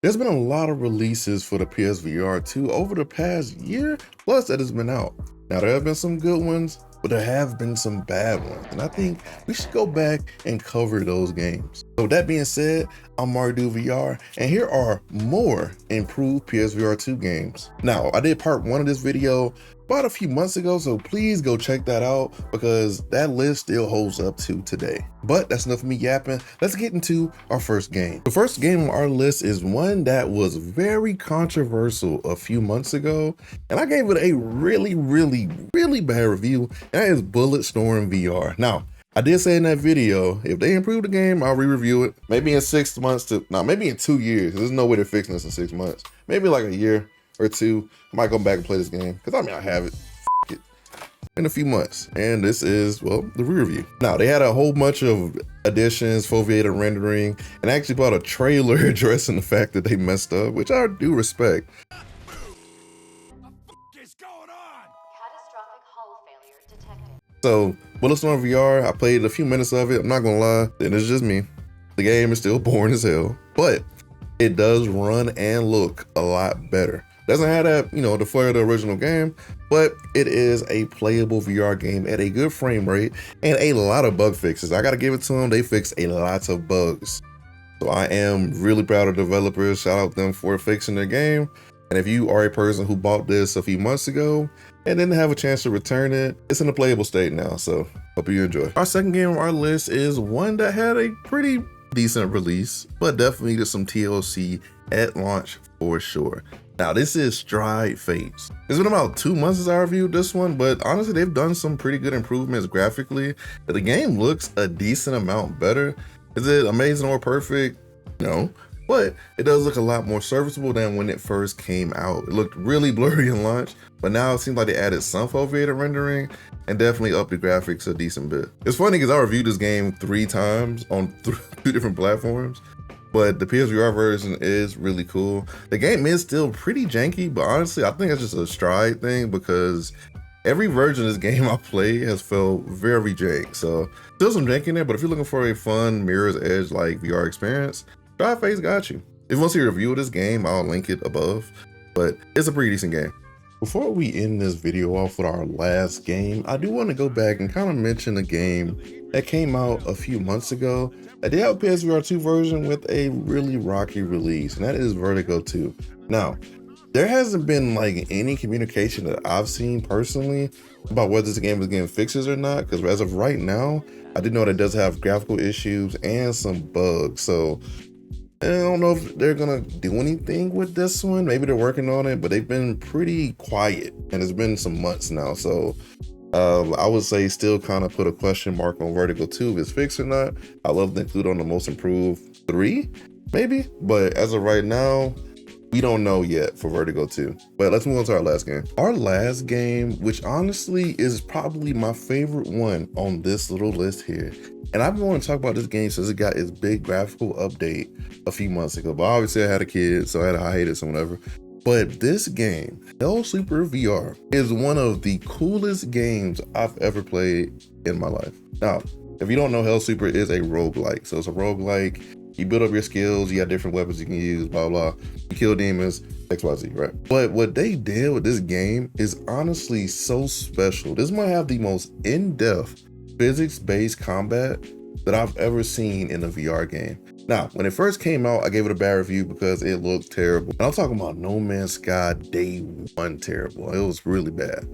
There's been a lot of releases for the PSVR2 over the past year, plus that has been out. Now there have been some good ones, but there have been some bad ones, and I think we should go back and cover those games. So with that being said, I'm MartydudeVR, and here are more improved PSVR2 games. Now, I did part 1 of this video about a few months ago, so please go check that out because that list still holds up to today. But that's enough of me yapping. Let's get into our first game. The first game on our list is one that was very controversial a few months ago, and I gave it a really bad review, and that is Bulletstorm VR. Now, I did say in that video, if they improve the game, I'll re-review it. Maybe in 6 months to, no, maybe in 2 years. There's no way they're fixing this in 6 months. Maybe like a year or two, I might go back and play this game. Because I mean, I have it in a few months. And this is, well, the re-review. Now, they had a whole bunch of additions, foveated rendering, and actually brought a trailer addressing the fact that they messed up, which I do respect. So, Bulletstorm VR, I played a few minutes of it. I'm not gonna lie, and it's just me. The game is still boring as hell, but it does run and look a lot better. Doesn't have that, the flair of the original game, but it is a playable VR game at a good frame rate and a lot of bug fixes. I gotta give it to them, they fixed a lot of bugs. So I am really proud of developers. Shout out them for fixing their game. And if you are a person who bought this a few months ago and didn't have a chance to return it, it's in a playable state now, so hope you enjoy. Our second game on our list is one that had a pretty decent release, but definitely needed some TLC at launch for sure. Now this is Stride Fates. It's been about 2 months since I reviewed this one, but honestly they've done some pretty good improvements graphically. The game looks a decent amount better. Is it amazing or perfect? No. But it does look a lot more serviceable than when it first came out. It looked really blurry in launch, but now it seems like they added some foveated rendering and definitely upped the graphics a decent bit. It's funny because I reviewed this game 3 times on 2 different platforms, but the PSVR version is really cool. The game is still pretty janky, but honestly, I think it's just a Stride thing because every version of this game I play has felt very jank. So still some jank in there, but if you're looking for a fun Mirror's Edge like VR experience, Stride Fates got you. If you want to see a review of this game, I'll link it above, but it's a pretty decent game. Before we end this video off with our last game, I do want to go back and kind of mention a game that came out a few months ago. I did have a PSVR2 version with a really rocky release, and that is Vertigo 2. Now, there hasn't been like any communication that I've seen personally about whether this game is getting fixes or not, because as of right now, I did know that it does have graphical issues and some bugs, so I don't know if they're gonna do anything with this one. Maybe they're working on it, but they've been pretty quiet and it's been some months now. So I would say still kind of put a question mark on Vertigo 2 if it's fixed or not. I love to include on the most improved 3, maybe. But as of right now, we don't know yet for Vertigo 2. But let's move on to our last game. Our last game, which honestly is probably my favorite one on this little list here. And I've been wanting to talk about this game since it got its big graphical update a few months ago. But obviously I had a kid, so I had a hiatus or whatever. But this game, Hellsweeper VR, is one of the coolest games I've ever played in my life. Now, if you don't know, Hellsweeper is a roguelike. So it's a roguelike. You build up your skills, you got different weapons you can use, blah, blah. You kill demons, XYZ, right? But what they did with this game is honestly so special. This might have the most in-depth physics-based combat that I've ever seen in a VR game. Now, when it first came out, I gave it a bad review because it looked terrible. And I'm talking about No Man's Sky Day 1 terrible. It was really bad.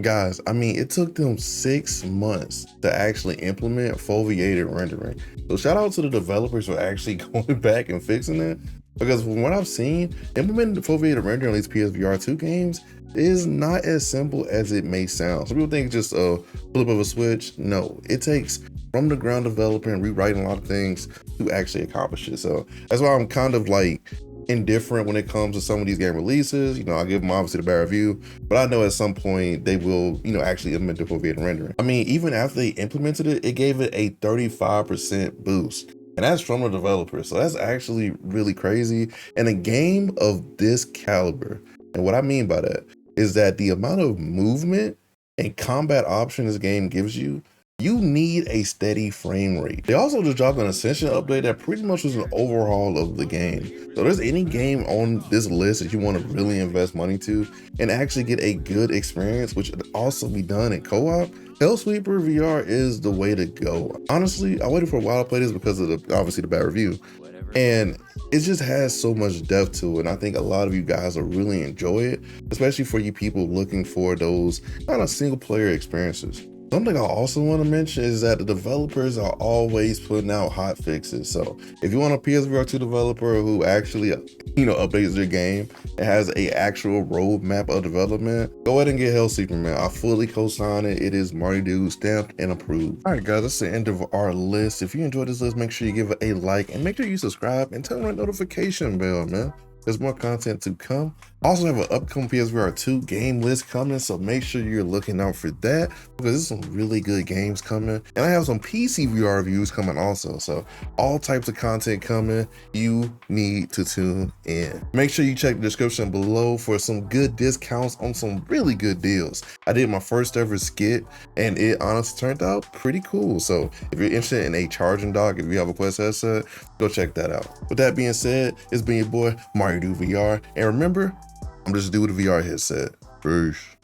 Guys, I mean, it took them 6 months to actually implement foveated rendering. So shout out to the developers for actually going back and fixing it. Because from what I've seen, implementing the foveated rendering on these PSVR2 games is not as simple as it may sound. Some people think it's just a flip of a switch. No, it takes from the ground developing and rewriting a lot of things to actually accomplish it. So that's why I'm kind of like indifferent when it comes to some of these game releases. I give them obviously the bad review, but I know at some point they will, actually implement the foveated rendering. I mean, even after they implemented it, it gave it a 35% boost. And that's from the developer. So that's actually really crazy. And a game of this caliber, and what I mean by that is that the amount of movement and combat option this game gives you, you need a steady frame rate. They also just dropped an Ascension update that pretty much was an overhaul of the game. So if there's any game on this list that you want to really invest money to and actually get a good experience, which would also be done in co-op, Hellsweeper VR is the way to go. Honestly, I waited for a while to play this because of obviously the bad review. And it just has so much depth to it. And I think a lot of you guys will really enjoy it, especially for you people looking for those kind of single player experiences. Something I also want to mention is that the developers are always putting out hot fixes. So if you want a PSVR2 developer who actually, updates their game and has a actual roadmap of development, go ahead and get Hellsweeper, man. I fully co-sign it. It is MartyDude stamped and approved. All right, guys, that's the end of our list. If you enjoyed this list, make sure you give it a like and make sure you subscribe and turn on that notification bell, man. There's more content to come. Also have an upcoming PSVR2 game list coming, so make sure you're looking out for that because there's some really good games coming. And I have some PC VR reviews coming also. So all types of content coming. You need to tune in. Make sure you check the description below for some good discounts on some really good deals. I did my first ever skit and it honestly turned out pretty cool. So if you're interested in a charging dock, if you have a Quest headset, go check that out. With that being said, it's been your boy MartydudeVR, and remember, I'm just a dude with a VR headset. Peace.